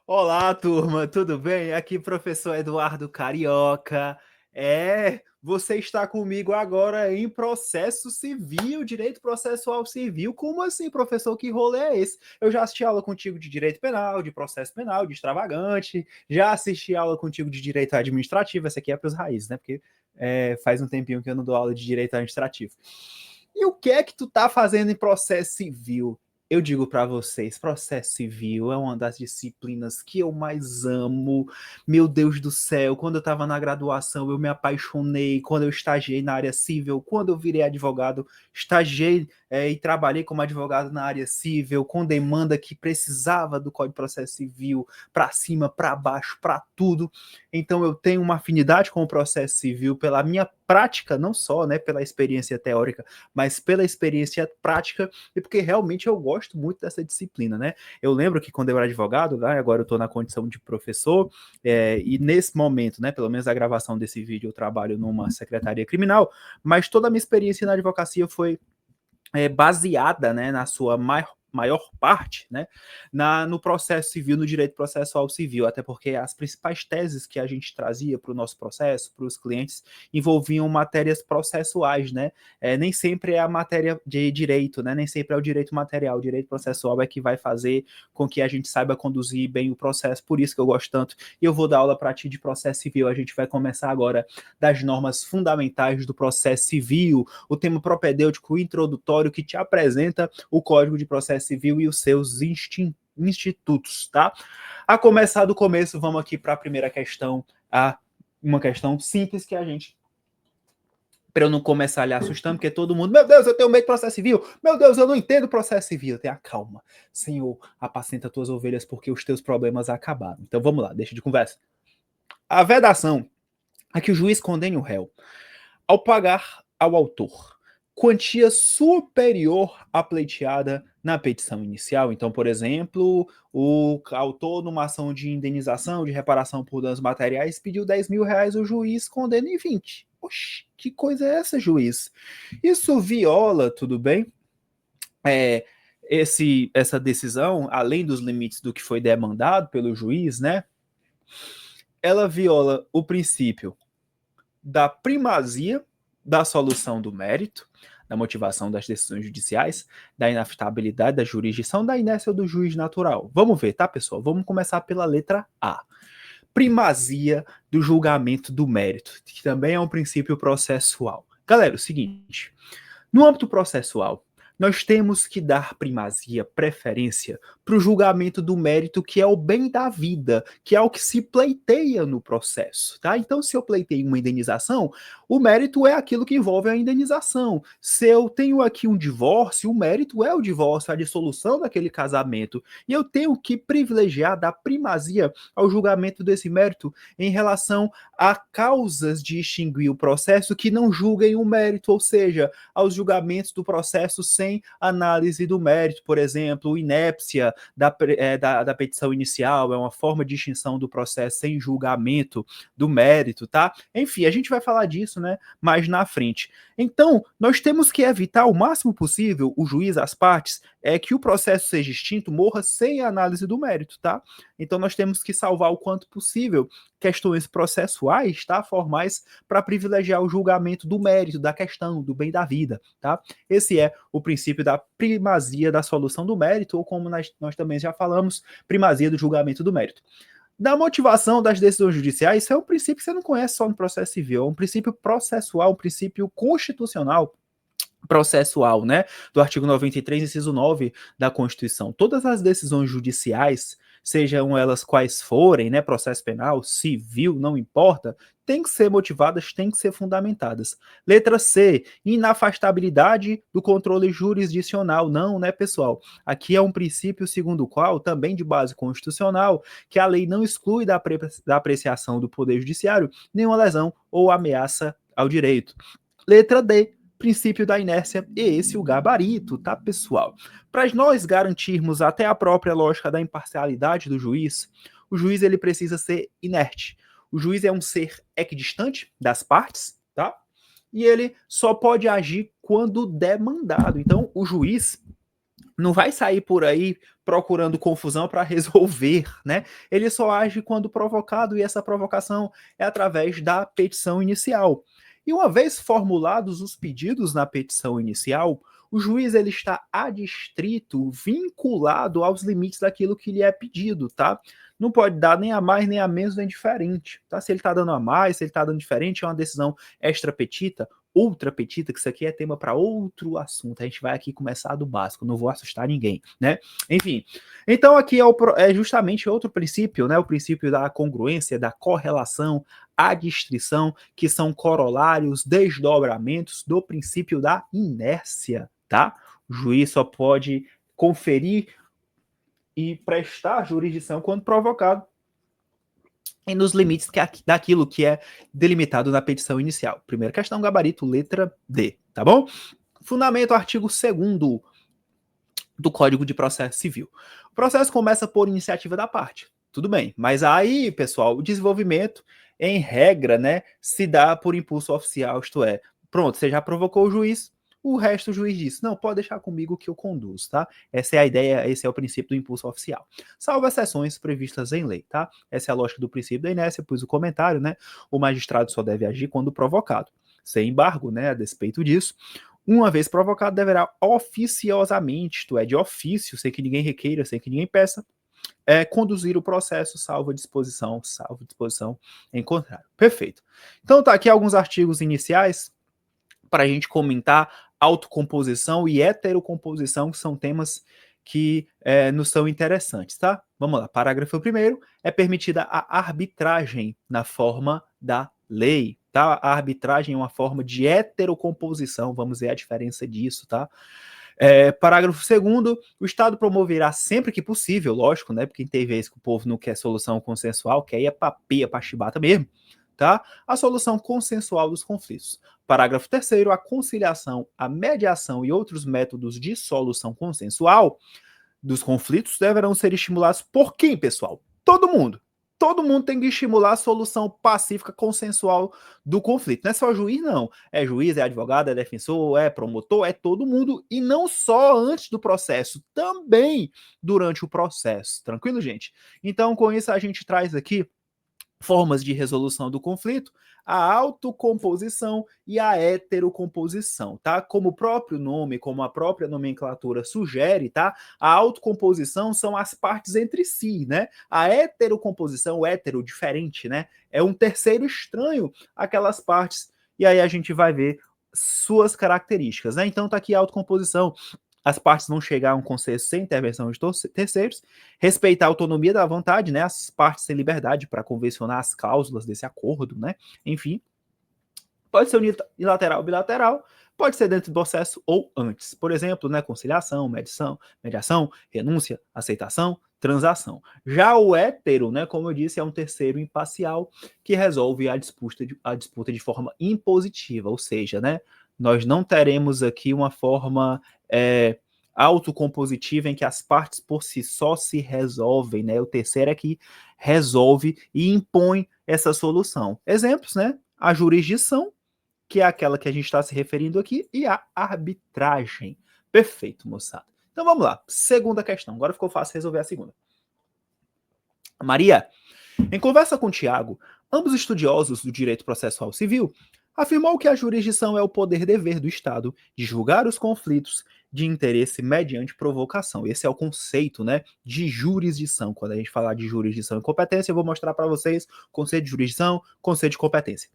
Olá, turma, tudo bem? Aqui, professor Eduardo Carioca. Você está comigo agora em processo civil, direito processual civil. Como assim, professor? Que rolê é esse? Eu já assisti aula contigo de direito penal, de processo penal, de extravagante, já assisti aula contigo de direito administrativo. Essa aqui é para os raízes, né? Porque faz um tempinho que eu não dou aula de direito administrativo. E o que é que tu tá fazendo em processo civil? Eu digo para vocês, processo civil é uma das disciplinas que eu mais amo. Meu Deus do céu, quando eu estava na graduação, eu me apaixonei. Quando eu estagiei na área civil, quando eu virei advogado, estagiei e trabalhei como advogado na área civil, com demanda que precisava do Código de Processo Civil, para cima, para baixo, para tudo. Então eu tenho uma afinidade com o processo civil pela minha prática, não só, né, pela experiência teórica, mas pela experiência prática e porque realmente eu gosto muito dessa disciplina, né? Eu lembro que quando eu era advogado, né, agora eu estou na condição de professor, e nesse momento, né, pelo menos a gravação desse vídeo, eu trabalho numa secretaria criminal, mas toda a minha experiência na advocacia foi baseada, né, na sua maior parte, né, no processo civil, no direito processual civil, até porque as principais teses que a gente trazia para o nosso processo, para os clientes, envolviam matérias processuais, né, nem sempre é a matéria de direito, né, nem sempre é o direito material, o direito processual é que vai fazer com que a gente saiba conduzir bem o processo, por isso que eu gosto tanto, e eu vou dar aula para ti de processo civil, a gente vai começar agora das normas fundamentais do processo civil, o tema propedêutico introdutório que te apresenta o Código de Processo Civil e os seus institutos, tá? A começar do começo, vamos aqui para a primeira questão, uma questão simples que a gente para eu não começar lhe assustando, porque todo mundo, meu Deus, eu tenho medo de processo civil, meu Deus, eu não entendo processo civil. Tenha calma, Senhor, apacenta tuas ovelhas, porque os teus problemas acabaram. Então vamos lá, deixa de conversa. A vedação é que o juiz condene o réu ao pagar ao autor quantia superior à pleiteada na petição inicial. Então, por exemplo, o autor, numa ação de indenização, de reparação por danos materiais, pediu 10 mil reais, o juiz condena em 20. Oxi, que coisa é essa, juiz? Isso viola, tudo bem? É, essa decisão, além dos limites do que foi demandado pelo juiz, né? Ela viola o princípio da primazia da solução do mérito, da motivação das decisões judiciais, da inafetabilidade da jurisdição, da inércia do juiz natural. Vamos ver, tá, pessoal? Vamos começar pela letra A. Primazia do julgamento do mérito, que também é um princípio processual. Galera, é o seguinte, no âmbito processual, nós temos que dar primazia, preferência para o julgamento do mérito, que é o bem da vida, que é o que se pleiteia no processo, tá? Então, se eu pleiteio uma indenização, o mérito é aquilo que envolve a indenização. Se eu tenho aqui um divórcio, o mérito é o divórcio, a dissolução daquele casamento. E eu tenho que privilegiar, dar primazia ao julgamento desse mérito em relação a causas de extinguir o processo que não julguem o mérito, ou seja, aos julgamentos do processo sem análise do mérito, por exemplo, inépcia da petição inicial é uma forma de extinção do processo sem julgamento do mérito, tá? Enfim, a gente vai falar disso, né, mais na frente. Então, nós temos que evitar o máximo possível, o juiz, as partes, que o processo seja extinto, morra sem análise do mérito, tá? Então, nós temos que salvar o quanto possível questões processuais, tá, formais, para privilegiar o julgamento do mérito, da questão, do bem da vida, tá? Esse é o princípio da primazia da solução do mérito, ou como nós também já falamos, primazia do julgamento do mérito. Da motivação das decisões judiciais, isso é um princípio que você não conhece só no processo civil, é um princípio processual, um princípio constitucional processual, né, do artigo 93, inciso 9 da Constituição. Todas as decisões judiciais, sejam elas quais forem, né, processo penal, civil, não importa, tem que ser motivadas, tem que ser fundamentadas. Letra C, inafastabilidade do controle jurisdicional. Não, né, pessoal? Aqui é um princípio segundo o qual, também de base constitucional, que a lei não exclui da apreciação do Poder Judiciário nenhuma lesão ou ameaça ao direito. Letra D, princípio da inércia, e esse o gabarito, tá, pessoal? Para nós garantirmos até a própria lógica da imparcialidade do juiz, o juiz ele precisa ser inerte. O juiz é um ser equidistante das partes, tá? E ele só pode agir quando demandado. Então, o juiz não vai sair por aí procurando confusão para resolver, né? Ele só age quando provocado, e essa provocação é através da petição inicial. E uma vez formulados os pedidos na petição inicial, o juiz ele está adstrito, vinculado aos limites daquilo que lhe é pedido, tá? Não pode dar nem a mais, nem a menos, nem diferente, tá? Se ele está dando a mais, se ele está dando diferente, é uma decisão extra petita, ultra petita, que isso aqui é tema para outro assunto. A gente vai aqui começar do básico, não vou assustar ninguém, né? Enfim, então aqui é justamente outro princípio, né? O princípio da congruência, da correlação, adstrição, que são corolários, desdobramentos do princípio da inércia, tá? O juiz só pode conferir e prestar jurisdição quando provocado e nos limites daquilo que é delimitado na petição inicial. Primeira questão, gabarito, letra D, tá bom? Fundamento, artigo 2º do Código de Processo Civil. O processo começa por iniciativa da parte. Tudo bem, mas aí, pessoal, o desenvolvimento, em regra, né, se dá por impulso oficial, isto é, pronto, você já provocou o juiz, o resto o juiz disse, não, pode deixar comigo que eu conduzo, tá? Essa é a ideia, esse é o princípio do impulso oficial. Salvo exceções previstas em lei, tá? Essa é a lógica do princípio da inércia, pus o comentário, né? O magistrado só deve agir quando provocado. Sem embargo, né, a despeito disso, uma vez provocado, deverá oficiosamente, isto é, de ofício, sem que ninguém requeira, sem que ninguém peça, conduzir o processo, salvo disposição em contrário. Perfeito. Então tá aqui alguns artigos iniciais para a gente comentar autocomposição e heterocomposição, que são temas que nos são interessantes, tá? Vamos lá. Parágrafo 1º, é permitida a arbitragem na forma da lei, tá? A arbitragem é uma forma de heterocomposição, vamos ver a diferença disso, tá? Parágrafo 2º, o Estado promoverá sempre que possível, lógico, né? Porque tem vezes que o povo não quer solução consensual, quer ir pra peia, pra chibata mesmo, tá? A solução consensual dos conflitos. Parágrafo 3º, a conciliação, a mediação e outros métodos de solução consensual dos conflitos deverão ser estimulados por quem, pessoal? Todo mundo. Todo mundo tem que estimular a solução pacífica, consensual do conflito. Não é só juiz, não. É juiz, é advogado, é defensor, é promotor, é todo mundo. E não só antes do processo, também durante o processo. Tranquilo, gente? Então, com isso, a gente traz aqui formas de resolução do conflito, a autocomposição e a heterocomposição, tá? Como o próprio nome, como a própria nomenclatura sugere, tá? A autocomposição são as partes entre si, né? A heterocomposição, o hétero, diferente, né? É um terceiro estranho àquelas partes, e aí a gente vai ver suas características, né? Então tá aqui a autocomposição. As partes vão chegar a um consenso sem intervenção de terceiros, respeitar a autonomia da vontade, né? As partes têm liberdade para convencionar as cláusulas desse acordo, né? Enfim, pode ser unilateral ou bilateral, pode ser dentro do processo ou antes. Por exemplo, né, conciliação, mediação, renúncia, aceitação, transação. Já o hétero, né, como eu disse, é um terceiro imparcial que resolve a disputa de forma impositiva, ou seja, né, nós não teremos aqui uma forma autocompositiva em que as partes por si só se resolvem, né? O terceiro é que resolve e impõe essa solução. Exemplos, né? A jurisdição, que é aquela que a gente está se referindo aqui, e a arbitragem. Perfeito, moçada. Então vamos lá. Segunda questão. Agora ficou fácil resolver a segunda. Maria, em conversa com Tiago, ambos estudiosos do direito processual civil, afirmou que a jurisdição é o poder-dever do Estado de julgar os conflitos de interesse mediante provocação. Esse é o conceito, né, de jurisdição. Quando a gente falar de jurisdição e competência, eu vou mostrar para vocês conceito de jurisdição, conceito de competência.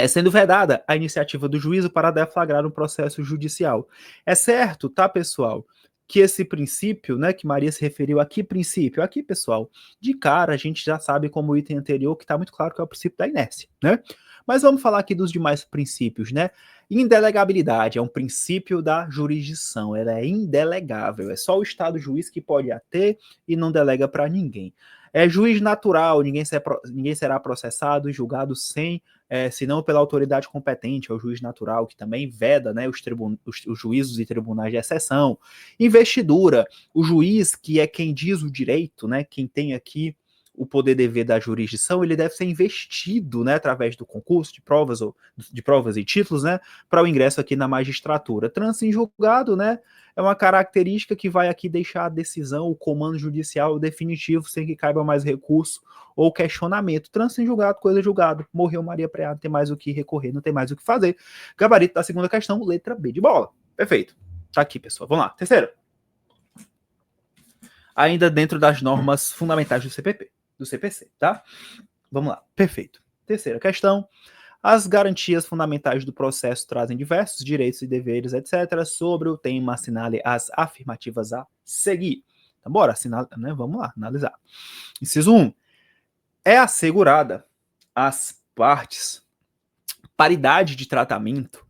Sendo vedada a iniciativa do juízo para deflagrar um processo judicial. É certo, tá, pessoal, que esse princípio, né, que Maria se referiu aqui, princípio, aqui, pessoal, de cara a gente já sabe como o item anterior, que está muito claro que é o princípio da inércia, né? Mas vamos falar aqui dos demais princípios, né? Indelegabilidade é um princípio da jurisdição, ela é indelegável, é só o Estado juiz que pode a ter e não delega para ninguém. É juiz natural, ninguém será processado e julgado senão pela autoridade competente, é o juiz natural, que também veda, né, os juízos e tribunais de exceção. Investidura, o juiz que é quem diz o direito, né, quem tem aqui o poder-dever da jurisdição, ele deve ser investido, né, através do concurso de provas e títulos, né, para o ingresso aqui na magistratura. Trânsito em julgado, né, é uma característica que vai aqui deixar a decisão, o comando judicial definitivo, sem que caiba mais recurso ou questionamento. Trânsito em julgado, coisa julgado. Morreu Maria Preá, não tem mais o que recorrer, não tem mais o que fazer. Gabarito da segunda questão, letra B de bola. Perfeito. Tá aqui, pessoal. Vamos lá. Terceira. Ainda dentro das normas fundamentais do CPC, tá? Vamos lá. Perfeito. Terceira questão. As garantias fundamentais do processo trazem diversos direitos e deveres, etc. Sobre o tema, assinale as afirmativas a seguir. Então, bora, né? Vamos lá, analisar. Inciso 1. É assegurada às partes paridade de tratamento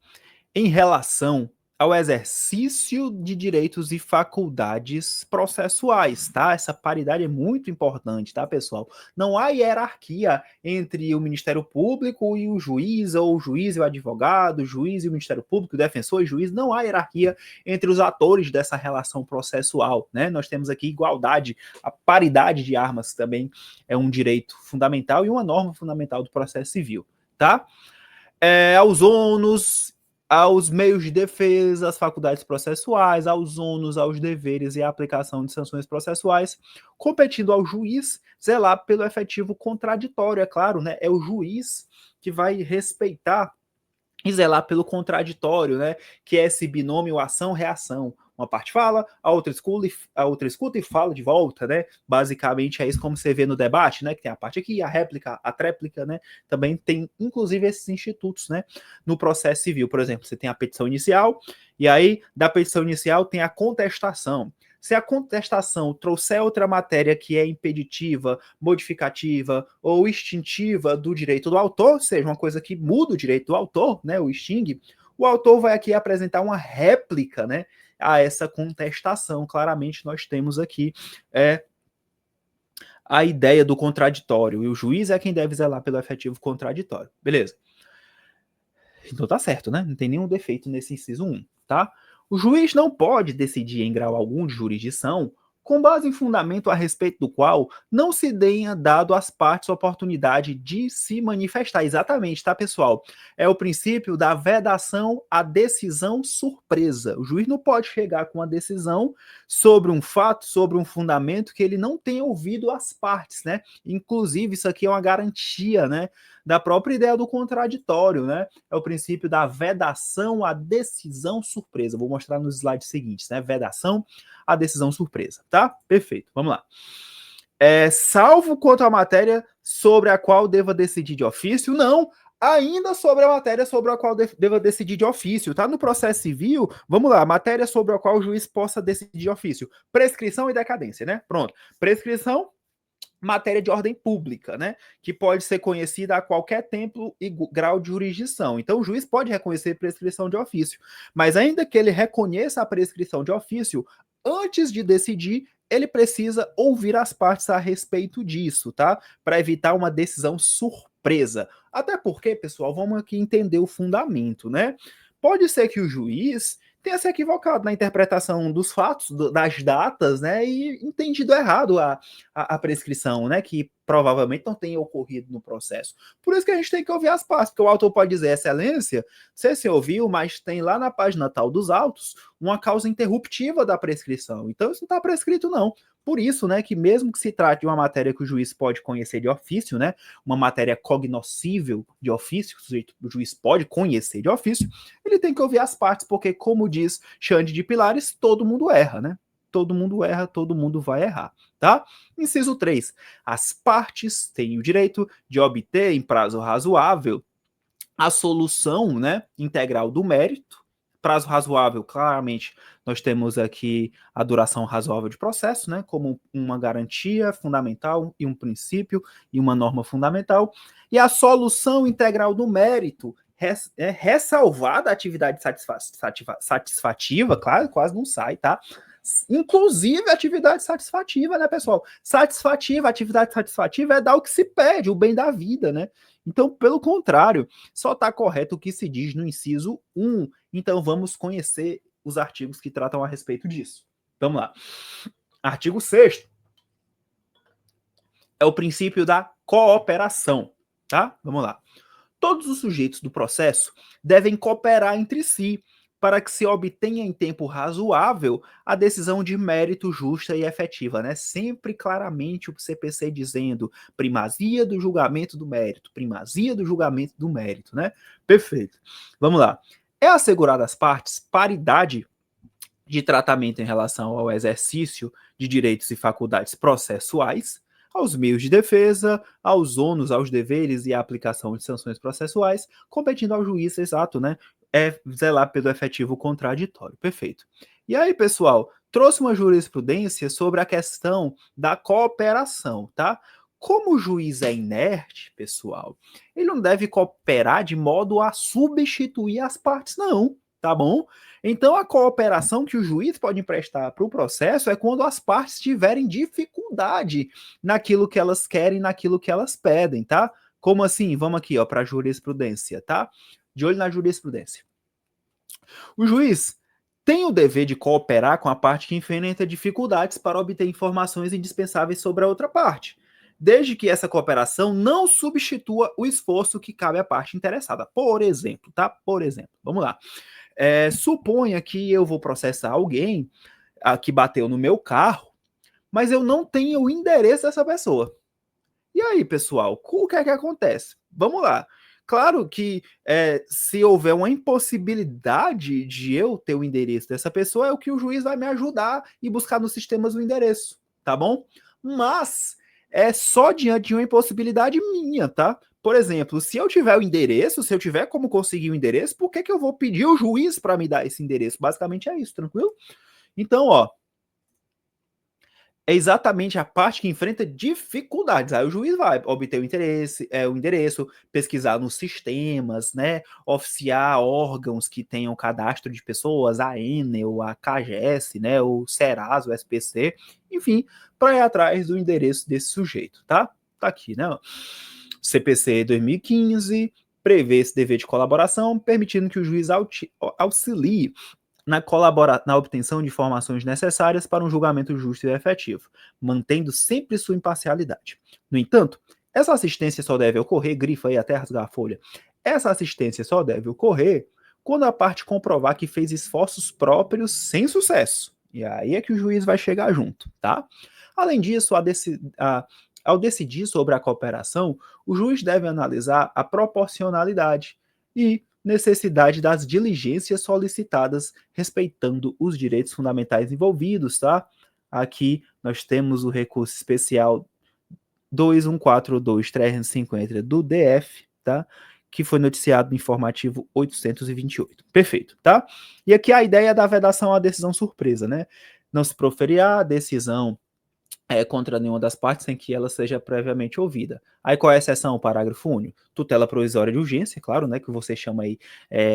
em relação ao exercício de direitos e faculdades processuais, tá? Essa paridade é muito importante, tá, pessoal? Não há hierarquia entre o Ministério Público e o juiz, ou o juiz e o advogado, o juiz e o Ministério Público, o defensor e o juiz. Não há hierarquia entre os atores dessa relação processual, né? Nós temos aqui igualdade, a paridade de armas também é um direito fundamental e uma norma fundamental do processo civil, tá? Aos ônus, aos meios de defesa, às faculdades processuais, aos ônus, aos deveres e à aplicação de sanções processuais, competindo ao juiz zelar pelo efetivo contraditório, é claro, né? É o juiz que vai respeitar e zelar pelo contraditório, né? Que é esse binômio ação-reação. Uma parte fala, a outra escuta e fala de volta, né? Basicamente é isso como você vê no debate, né? Que tem a parte aqui, a réplica, a tréplica, né? Também tem, inclusive, esses institutos, né? No processo civil, por exemplo, você tem a petição inicial, e aí da petição inicial tem a contestação. Se a contestação trouxer outra matéria que é impeditiva, modificativa ou extintiva do direito do autor, ou seja, uma coisa que muda o direito do autor, né, o extingue, o autor vai aqui apresentar uma réplica, né, a essa contestação. Claramente nós temos aqui a ideia do contraditório, e o juiz é quem deve zelar pelo efetivo contraditório. Beleza. Então tá certo, né? Não tem nenhum defeito nesse inciso 1, tá? O juiz não pode decidir em grau algum de jurisdição com base em fundamento a respeito do qual não se tenha dado às partes oportunidade de se manifestar. Exatamente, tá, pessoal? É o princípio da vedação à decisão surpresa. O juiz não pode chegar com uma decisão sobre um fato, sobre um fundamento que ele não tenha ouvido as partes, né? Inclusive, isso aqui é uma garantia, né, da própria ideia do contraditório, né? É o princípio da vedação à decisão surpresa. Vou mostrar nos slides seguintes, né? Vedação à decisão surpresa, tá? Perfeito, vamos lá. Salvo quanto à matéria sobre a qual deva decidir de ofício, não. Ainda sobre a matéria sobre a qual deva decidir de ofício, tá? No processo civil, vamos lá, matéria sobre a qual o juiz possa decidir de ofício. Prescrição e decadência, né? Pronto. Prescrição, matéria de ordem pública, né? Que pode ser conhecida a qualquer tempo e grau de jurisdição. Então, o juiz pode reconhecer prescrição de ofício, mas ainda que ele reconheça a prescrição de ofício, antes de decidir, ele precisa ouvir as partes a respeito disso, tá? Para evitar uma decisão surpresa. Até porque, pessoal, vamos aqui entender o fundamento, né? Pode ser que o juiz tenha se equivocado na interpretação dos fatos, das datas, né, e entendido errado a prescrição, né, que provavelmente não tenha ocorrido no processo. Por isso que a gente tem que ouvir as partes, porque o autor pode dizer, excelência, você ouviu, mas tem lá na página tal dos autos uma causa interruptiva da prescrição. Então isso não está prescrito, não. Por isso, né, que mesmo que se trate de uma matéria que o juiz pode conhecer de ofício, né, uma matéria cognoscível de ofício, o juiz pode conhecer de ofício, ele tem que ouvir as partes, porque, como diz Xande de Pilares, todo mundo erra, né? Todo mundo erra, todo mundo vai errar, tá? Inciso 3. As partes têm o direito de obter em prazo razoável a solução, né, integral do mérito. Prazo razoável, claramente, nós temos aqui a duração razoável de processo, né, como uma garantia fundamental e um princípio e uma norma fundamental. E a solução integral do mérito ressalvada a atividade satisfativa, claro, quase não sai, tá? Inclusive atividade satisfativa, né, pessoal? Atividade satisfativa é dar o que se pede, o bem da vida, né? Então, pelo contrário, só está correto o que se diz no inciso 1. Então, vamos conhecer os artigos que tratam a respeito disso. Vamos lá. Artigo 6º. É o princípio da cooperação, tá? Vamos lá. Todos os sujeitos do processo devem cooperar entre si para que se obtenha em tempo razoável a decisão de mérito justa e efetiva, né? Sempre claramente o CPC dizendo primazia do julgamento do mérito, primazia do julgamento do mérito, né? Perfeito. Vamos lá. É assegurada às partes paridade de tratamento em relação ao exercício de direitos e faculdades processuais, aos meios de defesa, aos ônus, aos deveres e à aplicação de sanções processuais, competindo ao juiz, exato, né? É zelar pelo efetivo contraditório. Perfeito. E aí, pessoal, trouxe uma jurisprudência sobre a questão da cooperação, tá? Como o juiz é inerte, pessoal, ele não deve cooperar de modo a substituir as partes, não, tá bom? Então, a cooperação que o juiz pode emprestar para o processo é quando as partes tiverem dificuldade naquilo que elas querem, naquilo que elas pedem, tá? Como assim? Vamos aqui, ó, para a jurisprudência, tá? De olho na jurisprudência. O juiz tem o dever de cooperar com a parte que enfrenta dificuldades para obter informações indispensáveis sobre a outra parte, desde que essa cooperação não substitua o esforço que cabe à parte interessada. Por exemplo, tá? Por exemplo, vamos lá. Suponha que eu vou processar alguém que bateu no meu carro, mas eu não tenho o endereço dessa pessoa. E aí, pessoal, o que é que acontece? Vamos lá. Claro que se houver uma impossibilidade de eu ter o endereço dessa pessoa, é o que o juiz vai me ajudar e buscar nos sistemas o endereço, tá bom? Mas é só diante de uma impossibilidade minha, tá? Por exemplo, se eu tiver o endereço, se eu tiver como conseguir o endereço, por que, que eu vou pedir o juiz para me dar esse endereço? Basicamente é isso, tranquilo? Então, ó, é exatamente a parte que enfrenta dificuldades. Aí o juiz vai obter o endereço, pesquisar nos sistemas, né, oficiar órgãos que tenham cadastro de pessoas, a Enel, a CAGES, né, o Serasa, o SPC, enfim, para ir atrás do endereço desse sujeito, tá? Tá aqui, né? CPC 2015 prevê esse dever de colaboração, permitindo que o juiz auxilie na obtenção de informações necessárias para um julgamento justo e efetivo, mantendo sempre sua imparcialidade. No entanto, essa assistência só deve ocorrer, grifa aí até rasgar a folha, essa assistência só deve ocorrer quando a parte comprovar que fez esforços próprios sem sucesso. E aí é que o juiz vai chegar junto, tá? Além disso, ao decidir sobre a cooperação, o juiz deve analisar a proporcionalidade e necessidade das diligências solicitadas, respeitando os direitos fundamentais envolvidos, tá? Aqui nós temos o recurso especial 2142-350 do DF, tá? Que foi noticiado no informativo 828. Perfeito, tá? E aqui a ideia da vedação à decisão surpresa, né? Não se proferir a decisão contra nenhuma das partes sem que ela seja previamente ouvida. Aí qual é a exceção? O parágrafo único. Tutela provisória de urgência, claro, né, que você chama aí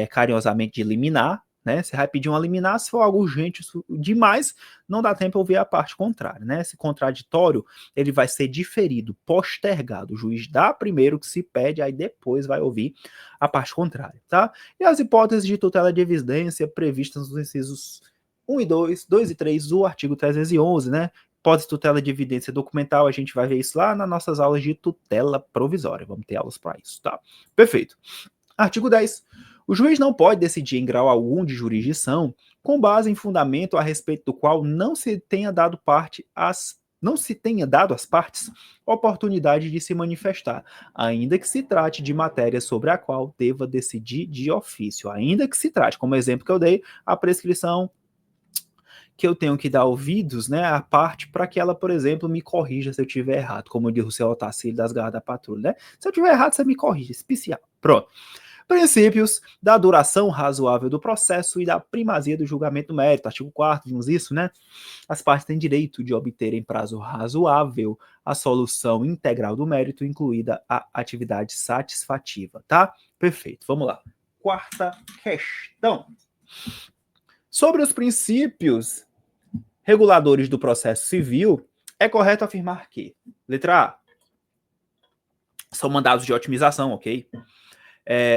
carinhosamente de liminar, né? Você vai pedir uma liminar se for algo urgente demais, não dá tempo de ouvir a parte contrária, né? Esse contraditório, ele vai ser diferido, postergado. O juiz dá primeiro que se pede, aí depois vai ouvir a parte contrária, tá? E as hipóteses de tutela de evidência previstas nos incisos 1 e 2, 2 e 3 do artigo 311, né? Hipótese de tutela de evidência documental, a gente vai ver isso lá nas nossas aulas de tutela provisória. Vamos ter aulas para isso, tá? Perfeito. Artigo 10. O juiz não pode decidir em grau algum de jurisdição com base em fundamento a respeito do qual não se tenha dado às partes oportunidade de se manifestar, ainda que se trate de matéria sobre a qual deva decidir de ofício, ainda que se trate, como exemplo que eu dei, a prescrição que eu tenho que dar ouvidos, né, à parte para que ela, por exemplo, me corrija se eu tiver errado, como diz o seu Otacílio das Garras da Patrulha, né? Se eu tiver errado, você me corrige, especial. Pronto. Princípios da duração razoável do processo e da primazia do julgamento do mérito. Artigo 4º, vimos isso, né? As partes têm direito de obter em prazo razoável a solução integral do mérito, incluída a atividade satisfativa, tá? Perfeito, vamos lá. Quarta questão. Sobre os princípios reguladores do processo civil, é correto afirmar que, letra A, são mandados de otimização, ok?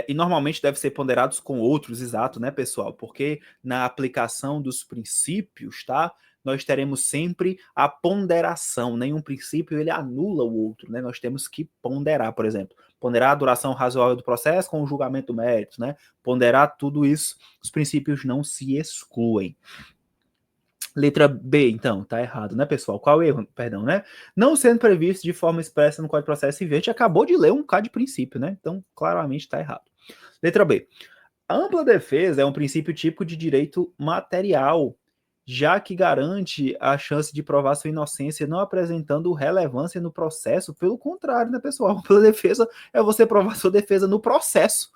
E normalmente devem ser ponderados com outros, exato, né, pessoal? Porque na aplicação dos princípios, tá? nós teremos sempre a ponderação. Nenhum princípio ele anula o outro, né? Nós temos que ponderar, por exemplo, ponderar a duração razoável do processo com o julgamento do mérito, né? Ponderar tudo isso, os princípios não se excluem. Letra B, então, tá errado, né, pessoal? Qual erro? Perdão, né? Não sendo previsto de forma expressa no Código de Processo Civil. A gente acabou de ler um bocado de princípio, né? Então, claramente tá errado. Letra B. A ampla defesa é um princípio típico de direito material, já que garante a chance de provar sua inocência não apresentando relevância no processo. Pelo contrário, né, pessoal? A ampla defesa é você provar sua defesa no processo.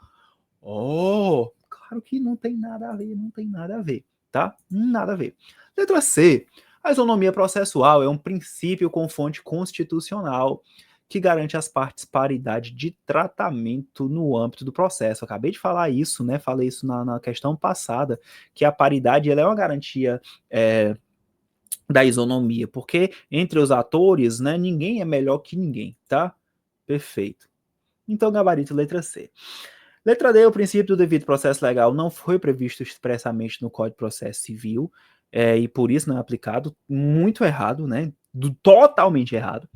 Oh, claro que não tem nada a ver, não tem nada a ver, tá? Nada a ver. Letra C. A isonomia processual é um princípio com fonte constitucional que garante às partes paridade de tratamento no âmbito do processo. Eu acabei de falar isso, né? Falei isso na questão passada, que a paridade ela é uma garantia da isonomia, porque entre os atores, né, ninguém é melhor que ninguém, tá? Perfeito. Então, gabarito letra C. Letra D, o princípio do devido processo legal não foi previsto expressamente no Código de Processo Civil, e por isso não é aplicado, muito errado, né? Totalmente errado.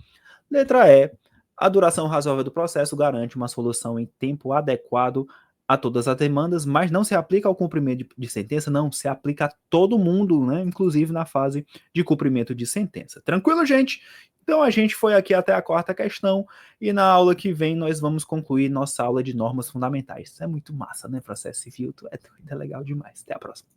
Letra E, a duração razoável do processo garante uma solução em tempo adequado a todas as demandas, mas não se aplica ao cumprimento de sentença, não, se aplica a todo mundo, né? Inclusive na fase de cumprimento de sentença. Tranquilo, gente? Então a gente foi aqui até a quarta questão e na aula que vem nós vamos concluir nossa aula de normas fundamentais. Isso é muito massa, né? Processo civil, é legal demais. Até a próxima.